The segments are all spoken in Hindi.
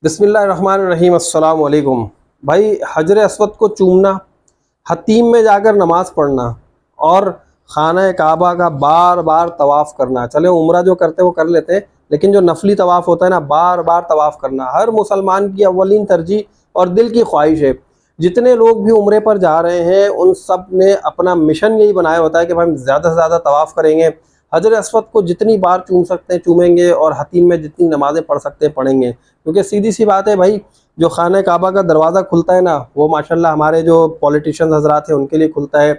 बिस्मिल्लाहिर्रहमानिर्रहीम अस्सलाम वालेकुम। भाई हजर अस्वद को चूमना, हतीम में जाकर नमाज़ पढ़ना और खाना काबा का बार बार तवाफ़ करना। चले उम्रा जो करते वो कर लेते हैं, लेकिन जो नफली तवाफ़ होता है ना, बार बार तवाफ़ करना हर मुसलमान की अव्वलीन तरजीह और दिल की ख्वाहिश है। जितने लोग भी उम्रे पर जा रहे हैं उन सब ने अपना मिशन यही बनाया होता है कि भाई हम ज़्यादा से ज़्यादा तवाफ़ करेंगे, हजर अस्वद को जितनी बार चूम सकते हैं चूमेंगे और हतीम में जितनी नमाज़ें पढ़ सकते हैं पढ़ेंगे। क्योंकि सीधी सी बात है भाई, जो खाना काबा का दरवाज़ा खुलता है ना, वो माशाल्लाह हमारे जो पॉलिटिशियंस हजरात हैं उनके लिए खुलता है।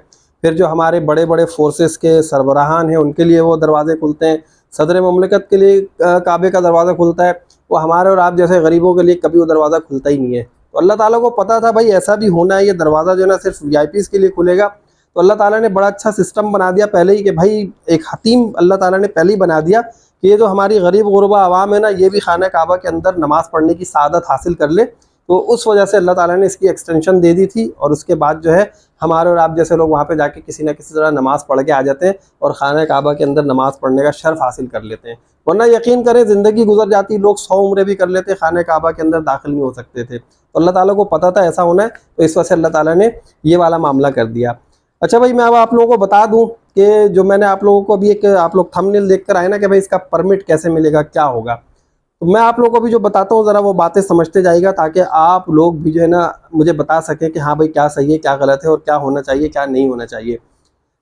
फिर जो हमारे बड़े बड़े फोर्सेस के सरबराहान हैं उनके लिए वो दरवाज़े खुलते हैं। सदर ममलकत के लिए काबे का दरवाज़ा खुलता है। वो हमारे और आप जैसे गरीबों के लिए कभी वो दरवाज़ा खुलता ही नहीं है। तो अल्लाह ताला को पता था भाई ऐसा भी होना है, ये दरवाज़ा जो है ना सिर्फ वीआईपीज़ के लिए खुलेगा। तो अल्लाह ताला ने बड़ा अच्छा सिस्टम बना दिया पहले ही कि भाई एक हतीम अल्लाह ताला ने पहले ही बना दिया कि ये जो हमारी गरीब गुरबा आवाम है ना, ये भी खाना काबा के अंदर नमाज़ पढ़ने की सादत हासिल कर ले। तो उस वजह से अल्लाह ताला ने इसकी एक्सटेंशन दे दी थी और उसके बाद जो है हमारे और आप जैसे लोग वहाँ पे जाके किसी न किसी तरह नमाज़ पढ़ के आ जाते हैं और खाना काबा के अंदर नमाज़ पढ़ने का शर्फ हासिल कर लेते हैं। वरना यकीन करें ज़िंदगी गुजर जाती, लोग 100 उम्रे भी कर लेते, खाना काबा के अंदर दाखिल नहीं हो सकते थे। तो अल्लाह ताला को पता था ऐसा होना है, तो इस वजह से अल्लाह ताला ने ये वाला मामला कर दिया। अच्छा भाई, मैं अब आप लोगों को बता दूं कि जो मैंने आप लोगों को अभी एक आप लोग थंबनेल देखकर आए ना कि भाई इसका परमिट कैसे मिलेगा, क्या होगा, तो मैं आप लोगों को भी जो बताता हूँ ज़रा वो बातें समझते जाइएगा, ताकि आप लोग भी जो है ना मुझे बता सकें कि हाँ भाई क्या सही है क्या गलत है और क्या होना चाहिए क्या नहीं होना चाहिए।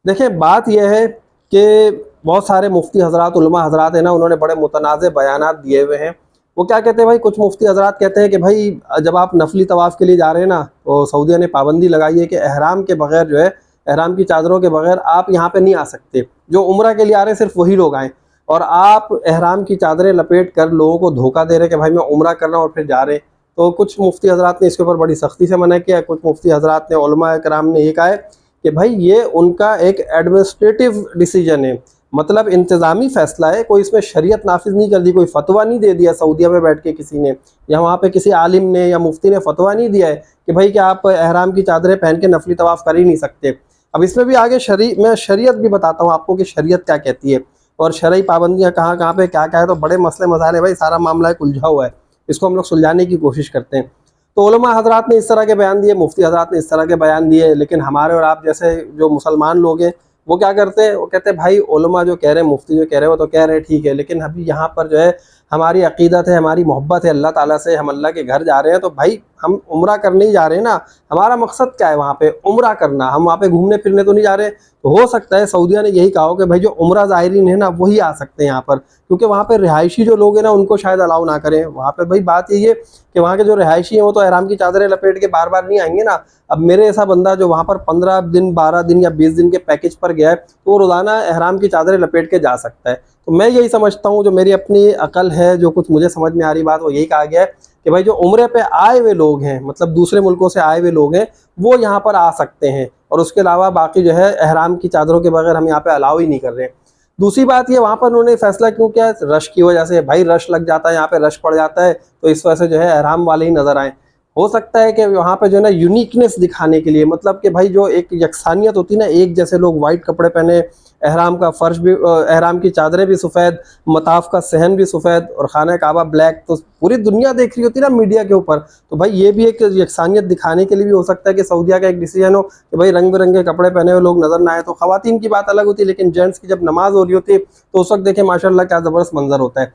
देखें, बात यह है कि बहुत सारे मुफ्ती हजरात उलमा हजरात है ना, उन्होंने बड़े मुतनाज़ बयानात दिए हुए हैं। वो क्या कहते हैं भाई, कुछ मुफ्ती हजरात कहते हैं कि भाई जब आप नफली तवाफ़ के लिए जा रहे हैं ना, तो सऊदीया ने पाबंदी लगाई है कि एहराम के बगैर जो है, एहराम की चादरों के बगैर आप यहाँ पे नहीं आ सकते। जो उम्रा के लिए आ रहे हैं सिर्फ वही लोग आएँ, और आप एहराम की चादरें लपेट कर लोगों को धोखा दे रहे हैं कि भाई मैं उम्रा कर रहा हूँ और फिर जा रहे हैं। तो कुछ मुफ्ती हजरात ने इसके ऊपर बड़ी सख्ती से मना किया। कुछ मुफ्ती हजरात ने, उलमा कराम ने ये कहा है कि भाई ये उनका एक एडमिनिस्ट्रेटिव डिसीजन है, मतलब इंतज़ामी फ़ैसला है, कोई इसमें शरीयत नाफिज नहीं कर दी, कोई फतवा नहीं दे दिया सऊदीया में बैठ के किसी ने, या वहाँ पे किसी आलिम ने या मुफ्ती ने फतवा नहीं दिया है कि भाई कि आप एहराम की चादरें पहन के नफली तवाफ़ कर ही नहीं सकते। अब इसमें भी आगे मैं शरीयत भी बताता हूँ आपको कि शरीयत क्या कहती है और शरई पाबंदियाँ कहाँ कहाँ पे क्या क्या है। तो बड़े मसले मसाले भाई, सारा मामला एक उलझा हुआ है, इसको हम लोग सुलझाने की कोशिश करते हैं। तो उलमा हजरात ने इस तरह के बयान दिए, मुफ्ती हजरात ने इस तरह के बयान दिए, लेकिन हमारे और आप जैसे जो मुसलमान लोग हैं वो क्या करते हैं, वो कहते हैं भाई उलमा जो कह रहे हैं, मुफ्ती जो कह रहे हैं वो तो कह रहे हैं ठीक है, लेकिन अभी यहाँ पर जो है हमारी अकीदत है, हमारी मोहब्बत है अल्लाह ताला से, हम अल्लाह के घर जा रहे हैं, तो भाई हम उम्रा करने ही जा रहे हैं ना, हमारा मकसद क्या है वहाँ पे उम्रा करना, हम वहाँ पे घूमने फिरने तो नहीं जा रहे। तो हो सकता है सऊदीया ने यही कहा हो कि भाई जो उम्रा ज़ायरीन है ना वही आ सकते हैं यहाँ पर, क्योंकि वहाँ पे रिहायशी जो लोग हैं ना उनको शायद अलाउ ना करें वहाँ पे। भाई बात यही है कि वहाँ के जो रिहायशी हैं वो तो एहराम की चादरें लपेट के बार बार नहीं आएंगे ना। अब मेरे ऐसा बंदा जो वहाँ पर 15 दिन 12 दिन या 20 दिन के पैकेज पर गया है, तो वो रोज़ाना एहराम की चादरें लपेट के जा सकता है। तो मैं यही समझता हूँ, जो मेरी अपनी अकल है, जो कुछ मुझे समझ में आ रही बात, वो यही कहा गया है कि भाई जो उम्रे पे आए हुए लोग हैं, मतलब दूसरे मुल्कों से आए हुए लोग हैं, वो यहाँ पर आ सकते हैं, और उसके अलावा बाकी जो है एहराम की चादरों के बगैर हम यहाँ पे अलाउ ही नहीं कर रहे हैं। दूसरी बात ये, वहाँ पर उन्होंने फैसला क्यों किया, रश की वजह से। भाई रश लग जाता है, यहाँ पे रश पड़ जाता है, तो इस वजह से जो है एहराम वाले ही नज़र आए। हो सकता है कि वहाँ पे जो है ना यूनिकनेस दिखाने के लिए, मतलब कि भाई जो एक यकसानियत होती है ना, एक जैसे लोग वाइट कपड़े पहने, एहराम का फर्श भी, एहराम की चादरें भी सफ़ेद, मताफ का सहन भी सफ़ेद और खाना काबा ब्लैक, तो पूरी दुनिया देख रही होती है ना मीडिया के ऊपर। तो भाई ये भी एक यकसानियत दिखाने के लिए भी हो सकता है कि सऊदीया का एक डिसीजन हो कि भाई रंग बिरंगे कपड़े पहने हुए लोग नज़र ना आए। तो ख़वातीन की बात अलग होती है, लेकिन जेंट्स की जब नमाज हो रही होती है तो उस वक्त देखें माशाल्लाह क्या ज़बरदस्त मंजर होता है।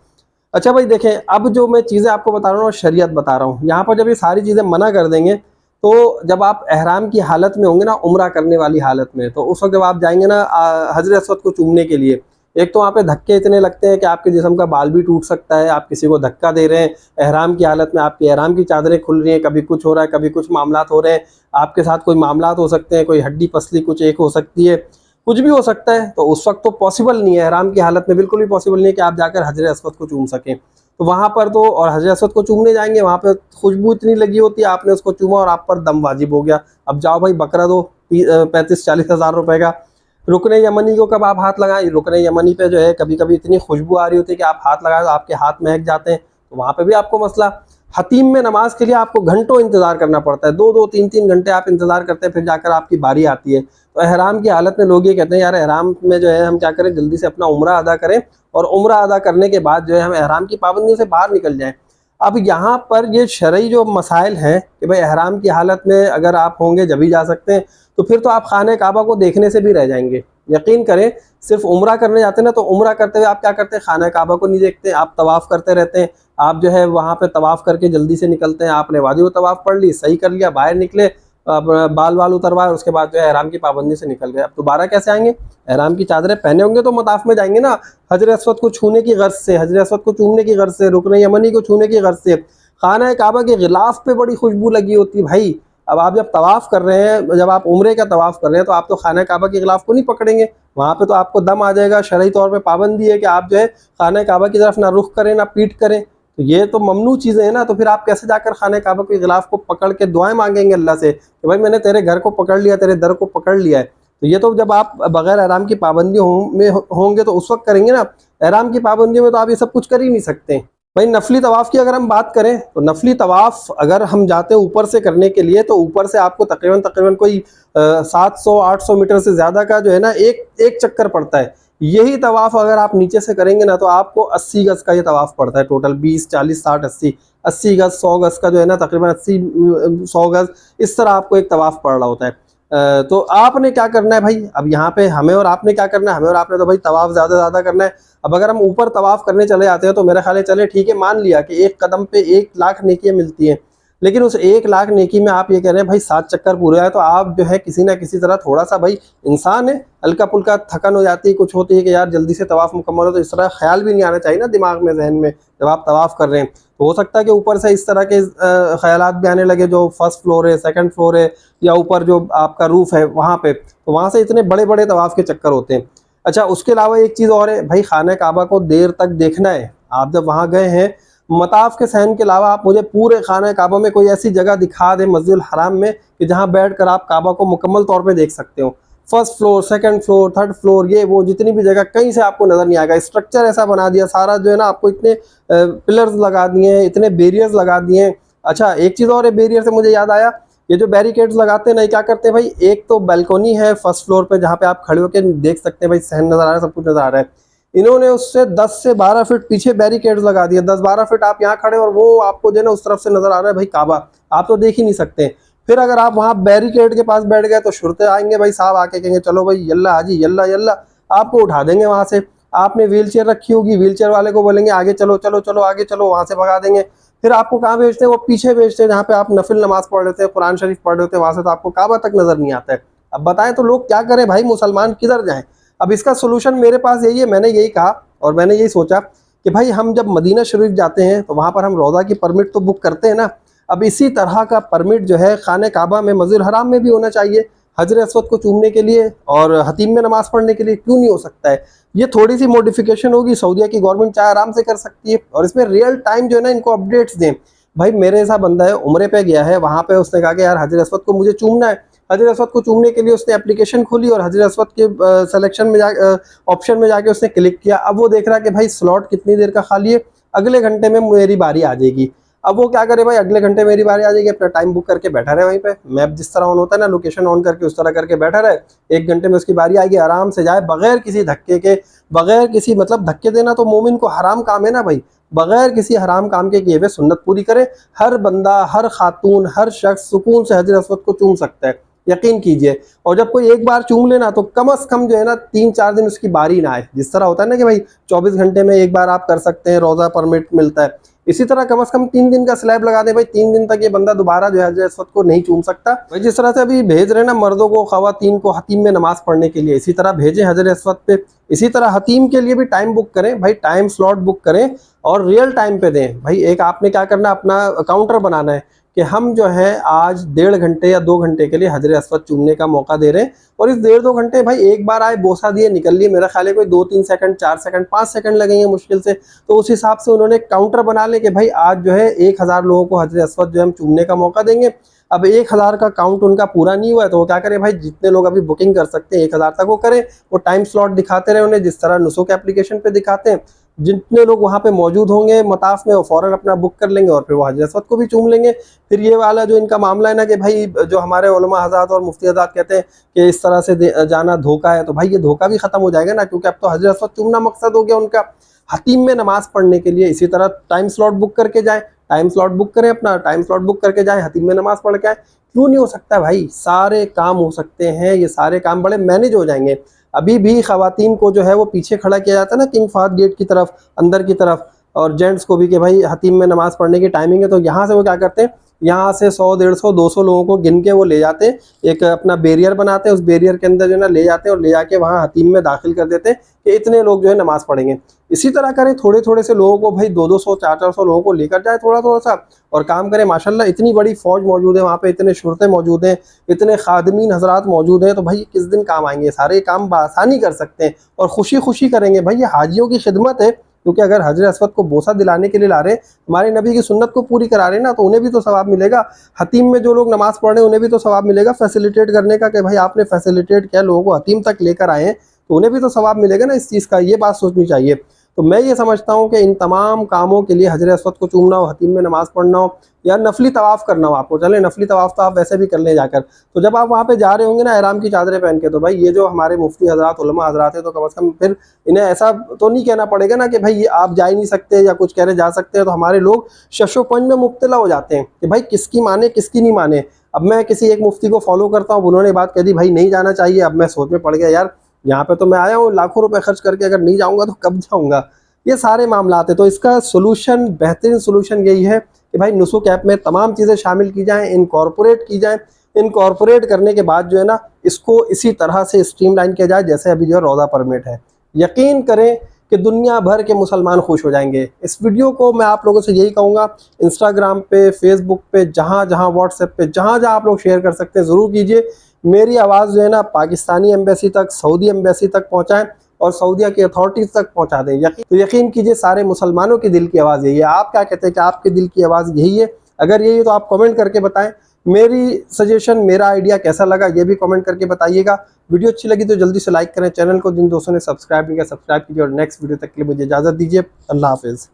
अच्छा भाई देखें, अब जो मैं चीज़ें आपको बता रहा हूँ शरीयत बता रहा हूँ, यहाँ पर जब ये सारी चीज़ें मना कर देंगे, तो जब आप एहराम की हालत में होंगे ना, उम्रा करने वाली हालत में, तो उस वक्त जब आप जाएंगे ना हजर अस्वद को चूमने के लिए, एक तो वहाँ पे धक्के इतने लगते हैं कि आपके जिस्म का बाल भी टूट सकता है। आप किसी को धक्का दे रहे हैं एहराम की हालत में, आपकी एहराम की चादरें खुल रही हैं, कभी कुछ हो रहा है, कभी कुछ मामलात हो रहे हैं, आपके साथ कोई मामलात हो सकते हैं, कोई हड्डी पसली कुछ एक हो सकती है, कुछ भी हो सकता है। तो उस वक्त तो पॉसिबल नहीं है, एहराम की हालत में बिल्कुल भी पॉसिबल नहीं है कि आप जाकर हजर अस्वद को चूम सकें। तो वहाँ पर तो, और हजर अस्वद को चूमने जाएंगे, वहाँ पे खुशबू इतनी लगी होती है, आपने उसको चूमा और आप पर दम वाजिब हो गया। अब जाओ भाई बकरा दो 35-40 हज़ार रुपए का। रुकने यमनी को कब आप हाथ लगाएं, रुकने यमनी पे जो है कभी कभी इतनी खुशबू आ रही होती है कि आप हाथ लगाए तो आपके हाथ महक जाते हैं, तो वहाँ पे भी आपको मसला। हतीम में नमाज के लिए आपको घंटों इंतज़ार करना पड़ता है, 2-2 3-3 घंटे आप इंतज़ार करते हैं, फिर जाकर आपकी बारी आती है। तो एहराम की हालत में लोग ये कहते हैं यार एहराम में जो है हम क्या करें, जल्दी से अपना उम्रा अदा करें और उम्रा अदा करने के बाद जो है हम एहराम की पाबंदियों से बाहर निकल जाएं। अब यहाँ पर ये शरई जो मसाइल हैं कि भाई एहराम की हालत में अगर आप होंगे जब ही जा सकते हैं, तो फिर तो आप खाने काबा को देखने से भी रह जाएंगे। यकीन करें, सिर्फ उम्रा करने जाते हैं ना, तो उम्रा करते हुए आप क्या करते हैं, खाना काबा को नहीं देखते, आप तवाफ़ करते रहते हैं। आप जो है वहाँ पे तवाफ़ करके जल्दी से निकलते हैं, आपने वाजिब तवाफ़ पढ़ ली, सही कर लिया, बाहर निकले, अब बाल वाल उतरवाए, उसके बाद जो है एहराम की पाबंदी से निकल गए। अब दोबारा कैसे आएंगे? एहराम की चादरें पहने होंगे तो मताफ में जाएंगे ना, हजर अस्वद को छूने की गर्ज से, हजर अस्वद को चूमने की गर्ज से, रुकन यमनी को छूने की गर्ज से। खाना काबा के गिलाफ पे बड़ी खुशबू लगी होती है भाई। अब आप जब तवाफ़ कर रहे हैं, जब आप उम्रे का तवाफ़ कर रहे हैं, तो आप तो खाना काबा के गिलाफ को नहीं पकड़ेंगे, वहाँ पे तो आपको दम आ जाएगा। शरई तौर पे पाबंदी है कि आप जो है खाना काबा की तरफ ना रुख करें ना पीठ करें, तो ये तो ममनू चीज़ें हैं ना। तो फिर आप कैसे जाकर खाने काबा के गिलाफ को पकड़ के दुआएं मांगेंगे अल्लाह से कि भाई मैंने तेरे घर को पकड़ लिया, तेरे दर को पकड़ लिया है। तो ये तो जब आप बगैर एहराम की पाबंदियों में होंगे तो उस वक्त करेंगे ना। एहराम की पाबंदियों में तो आप ये सब कुछ कर ही नहीं सकते। भाई नफली तवाफ़ की अगर हम बात करें, तो नफली तवाफ़ अगर हम जाते हैं ऊपर से करने के लिए, तो ऊपर से आपको तकरीबन कोई 700-800 मीटर से ज़्यादा का जो है ना एक चक्कर पड़ता है। यही तवाफ़ अगर आप नीचे से करेंगे ना, तो आपको 80 गज़ का ये तवाफ़ पड़ता है टोटल, 20, 40, 60, 80 गज़, 100 गज़ का जो है ना, तकरीबन 80-100 गज़, इस तरह आपको एक तवाफ़ पड़ रहा होता है। तो आपने क्या करना है भाई, अब यहाँ पे हमें और आपने क्या करना है, हमें और आपने तो भाई तवाफ़ ज़्यादा करना है। अब अगर हम ऊपर तवाफ़ करने चले जाते हैं, तो मेरा ख्याल है चले ठीक है, मान लिया कि एक कदम पे 1 लाख नेकियां मिलती हैं, लेकिन उस 1 लाख नेकी में आप ये कह रहे हैं भाई 7 चक्कर पूरे आए, तो आप जो है किसी ना किसी तरह थोड़ा सा, भाई इंसान है, हल्का फुल्का थकन हो जाती है, कुछ होती है कि यार जल्दी से तवाफ़ मुकम्मल हो, तो इस तरह ख्याल भी नहीं आना चाहिए ना दिमाग में, जहन में, जब आप तवाफ़ कर रहे हैं। तो हो सकता है कि ऊपर से इस तरह के ख्यालात भी आने लगे, जो फर्स्ट फ्लोर है, सेकंड फ्लोर है, या ऊपर जो आपका रूफ है वहाँ पे, तो वहाँ से इतने बड़े बड़े तवाफ़ के चक्कर होते हैं। अच्छा, उसके अलावा एक चीज़ और है भाई, खाना काबा को देर तक देखना है। आप जब वहाँ गए हैं, मताफ के सहन के अलावा आप मुझे पूरे खाना काबा में कोई ऐसी जगह दिखा दें मस्जिद हराम में कि जहाँ बैठकर आप काबा को मुकम्मल तौर पे देख सकते हो। First floor, second floor, third floor, ये वो जितनी भी जगह, कहीं से आपको नज़र नहीं आएगा। स्ट्रक्चर ऐसा बना दिया सारा जो है ना, आपको इतने पिलर्स लगा दिए हैं, इतने बैरियर्स लगा दिए हैं। अच्छा, एक चीज़ और है, बैरियर से मुझे याद आया, ये जो बैरिकेड्स लगाते हैं ना, क्या करते हैं भाई, एक तो बालकनी है फर्स्ट फ्लोर पे जहाँ पे आप खड़े होकर देख सकते हैं, भाई सहन नज़र आ रहा है, सब कुछ नज़र आ रहा है। इन्होंने उससे 10 से 12 फीट पीछे बैरिकेड्स लगा दिए, 10-12 फीट आप यहाँ खड़े और वो आपको जो है ना उस तरफ से नज़र आ रहा है भाई काबा, आप तो देख ही नहीं सकते। फिर अगर आप वहाँ बैरिकेड के पास बैठ गए, तो शुरते आएंगे भाई साहब, आके कहेंगे चलो भाई यल्ला हाजी यल्ला यल्ला, आपको उठा देंगे वहाँ से। आपने व्हील चेयर रखी होगी, व्हील चेयर वाले को बोलेंगे आगे चलो चलो चलो आगे चलो, वहाँ से भगा देंगे। फिर आपको कहाँ भेजते हैं, वो पीछे भेजते हैं जहाँ पे आप नफिल नमाज पढ़ रहे थे, कुरान शरीफ पढ़ रहे थे, वहाँ से तो आपको काबा तक नजर नहीं आता है। अब बताएं तो लोग क्या करें भाई, मुसलमान किधर जाएं? अब इसका सोल्यूशन मेरे पास यही है, मैंने यही कहा और मैंने यही सोचा कि भाई हम जब मदीना शरीफ जाते हैं, तो वहाँ पर हम रोज़ा की परमिट तो बुक करते हैं ना। अब इसी तरह का परमिट जो है खाने काबा में, मस्जिद हराम में भी होना चाहिए, हजर अस्वद को चूमने के लिए और हतीम में नमाज पढ़ने के लिए क्यों नहीं हो सकता है? ये थोड़ी सी मॉडिफिकेशन होगी, सऊदीया की गवर्नमेंट चाहे आराम से कर सकती है, और इसमें रियल टाइम जो है ना इनको अपडेट्स दें। भाई मेरे ऐसा बंदा है, उम्रे पे गया है, वहाँ पे उसने कहा कि यार हजर अस्वद को मुझे चूमना है। हजर अस्वद को चूमने के लिए उसने एप्लीकेशन खोली और हजर अस्वद के सिलेक्शन में ऑप्शन में जाके उसने क्लिक किया। अब वो देख रहा है कि भाई स्लॉट कितनी देर का खाली है, अगले घंटे में मेरी बारी आ जाएगी। अब वो क्या करे भाई, अगले घंटे मेरी बारी आ जाएगी, अपना टाइम बुक करके बैठा रहे वहीं पे, मैप जिस तरह ऑन होता है ना, लोकेशन ऑन करके उस तरह करके बैठा रहे, 1 घंटे में उसकी बारी आएगी, आराम से जाए बगैर किसी धक्के के, बगैर किसी, मतलब धक्के देना तो मोमिन को हराम काम है ना भाई, बगैर किसी हराम काम के किए हुए सुन्नत पूरी करे। हर बंदा, हर खातून, हर शख्स सुकून से हजर अस्वद को चूम सकता है, यकीन कीजिए। और जब कोई एक बार चूम लेना, तो कम अज कम जो है ना 3-4 दिन उसकी बारी ना आए। जिस तरह होता है ना कि भाई 24 घंटे में एक बार आप कर सकते हैं, रोज़ा परमिट मिलता है, इसी तरह कम से कम 3 दिन का स्लैब लगा दे भाई, 3 दिन तक ये बंदा दोबारा जो है हजर अस्वद को नहीं चूम सकता। भाई जिस तरह से अभी भेज रहे ना मर्दों को, खवातीन को हतीम में नमाज पढ़ने के लिए, इसी तरह भेजें हजर अस्वद पे। इसी तरह हतीम के लिए भी टाइम बुक करें भाई, टाइम स्लॉट बुक करें और रियल टाइम पे दें भाई। एक आपने क्या करना, अपना काउंटर बनाना है कि हम जो है आज 1.5 घंटे या 2 घंटे के लिए हजर अस्वद चूमने का मौका दे रहे हैं, और इस 1.5-2 घंटे भाई एक बार आए, बोसा दिए, निकल लिए। मेरा ख्याल है कोई 2-3 सेकंड, 4 सेकंड, 5 सेकंड लगेंगे मुश्किल से। तो उस हिसाब से उन्होंने काउंटर बना ले कि भाई आज जो है 1000 लोगों को हजर अस्वद जो हम चूमने का मौका देंगे। अब 1000 का काउंट उनका पूरा नहीं हुआ है, तो वो क्या करें भाई, जितने लोग अभी बुकिंग कर सकते हैं 1000 तक वो करें। वो टाइम स्लॉट दिखाते रहे उन्हें, जिस तरह नुसुक एप्लीकेशन पे दिखाते हैं। जितने लोग वहाँ पे मौजूद होंगे मताफ में, वो फ़ौरन अपना बुक कर लेंगे और फिर वो हजर अस्वद को भी चूम लेंगे। फिर ये वाला जो इनका मामला है ना कि भाई जो हमारे उलमा हज़रात और मुफ्ती हज़रात कहते हैं कि इस तरह से जाना धोखा है, तो भाई ये धोखा भी ख़त्म हो जाएगा ना, क्योंकि अब तो हजर अस्वद चूमना मकसद हो गया उनका। हतीम में नमाज़ पढ़ने के लिए इसी तरह टाइम स्लॉट बुक करके जाएँ। टाइम स्लॉट बुक करें, अपना टाइम स्लॉट बुक करके जाएं, हतीम में नमाज पढ़ के आए। क्यों नहीं हो सकता है भाई? सारे काम हो सकते हैं, ये सारे काम बड़े मैनेज हो जाएंगे। अभी भी खवातीन को जो है वो पीछे खड़ा किया जाता है ना, किंग फहद गेट की तरफ, अंदर की तरफ, और जेंट्स को भी कि भाई हतीम में नमाज पढ़ने की टाइमिंग है। तो यहाँ से वो क्या करते हैं, यहाँ से 100, 150, 200 लोगों को गिन के वो ले जाते हैं, एक अपना बैरियर बनाते हैं, उस बैरियर के अंदर जो है ना ले जाते हैं और ले जाके वहाँ हतीम में दाखिल कर देते हैं कि इतने लोग जो है नमाज पढ़ेंगे। इसी तरह करें, थोड़े थोड़े से लोगों को भाई 200, 400 लोगों को लेकर जाए थोड़ा थोड़ा सा, और काम करें। माशाल्लाह इतनी बड़ी फौज मौजूद है वहाँ पे, इतने शुरते मौजूद हैं, इतने खादमीन हजरात मौजूद हैं, तो भाई किस दिन काम आएंगे? सारे काम बआसानी कर सकते हैं और खुशी खुशी करेंगे। भाई ये हाजियों की खिदमत है, क्योंकि अगर हजर अस्वद को बोसा दिलाने के लिए ला रहे हैं, हमारे नबी की सुन्नत को पूरी करा रहे हैं ना, तो उन्हें भी तो सवाब मिलेगा। हतीम में जो लोग नमाज पढ़ रहे हैं उन्हें भी तो सवाब मिलेगा फैसिलिटेट करने का, कि भाई आपने फैसिलिटेट किया, लोगों को हतीम तक लेकर आए हैं, तो उन्हें भी तो सवाब मिलेगा ना इस चीज़ का। ये बात सोचनी चाहिए। तो मैं ये समझता हूँ कि इन तमाम कामों के लिए, हजर अस्वद को चूमना हो, हतीम में नमाज पढ़ना हो, या नफली तवाफ़ करना हो आपको, चले नफली तवाफ़ तो आप वैसे भी कर ले जाकर, तो जब आप वहाँ पे जा रहे होंगे ना एहराम की चादरें पहन के, तो भाई ये जो हमारे मुफ्ती हजरात, उलमा हजरात है, तो कम से कम फिर इन्हें ऐसा तो नहीं कहना पड़ेगा ना कि भाई ये आप जा ही नहीं सकते, या कुछ कह रहे जा सकते हैं। तो हमारे लोग शशोपंज में मुब्तला हो जाते हैं कि भाई किसकी माने किसकी नहीं माने। अब मैं किसी एक मुफ्ती को फॉलो करता हूँ, उन्होंने बात कह दी भाई नहीं जाना चाहिए, अब मैं सोच में पड़ गया यार यहाँ पे तो मैं आया हूँ लाखों रुपए खर्च करके, अगर नहीं जाऊँगा तो कब जाऊँगा। ये सारे मामलात है। तो इसका सोल्यूशन, बेहतरीन सोल्यूशन यही है कि भाई नुसुक ऐप में तमाम चीज़ें शामिल की जाएं, इनकॉर्पोरेट की जाएं। इनकॉर्पोरेट करने के बाद जो है ना, इसको इसी तरह से स्ट्रीमलाइन किया जाए जैसे अभी जो है रोज़ा परमिट है। यकीन करें कि दुनिया भर के मुसलमान खुश हो जाएंगे। इस वीडियो को मैं आप लोगों से यही कहूँगा, इंस्टाग्राम पे, फेसबुक पे, जहाँ जहाँ, व्हाट्सएप पे, जहाँ जहाँ आप लोग शेयर कर सकते हैं ज़रूर कीजिए। मेरी आवाज़ जो है ना पाकिस्तानी एम्बेसी तक, सऊदी एम्बेसी तक पहुँचाएँ और सऊदीया की अथॉरिटीज़ तक पहुंचा दें। तो यकीन कीजिए सारे मुसलमानों के दिल की आवाज़ यही है। आप क्या कहते हैं कि आपके दिल की आवाज़ यही है? अगर यही है तो आप कमेंट करके बताएं। मेरी सजेशन, मेरा आइडिया कैसा लगा ये भी कमेंट करके बताइएगा। वीडियो अच्छी लगी तो जल्दी से लाइक करें, चैनल को जिन दोस्तों ने सब्सक्राइब नहीं किया सब्सक्राइब कीजिए, और नेक्स्ट वीडियो तक के लिए मुझे इजाज़त दीजिए। अल्लाह हाफिज़।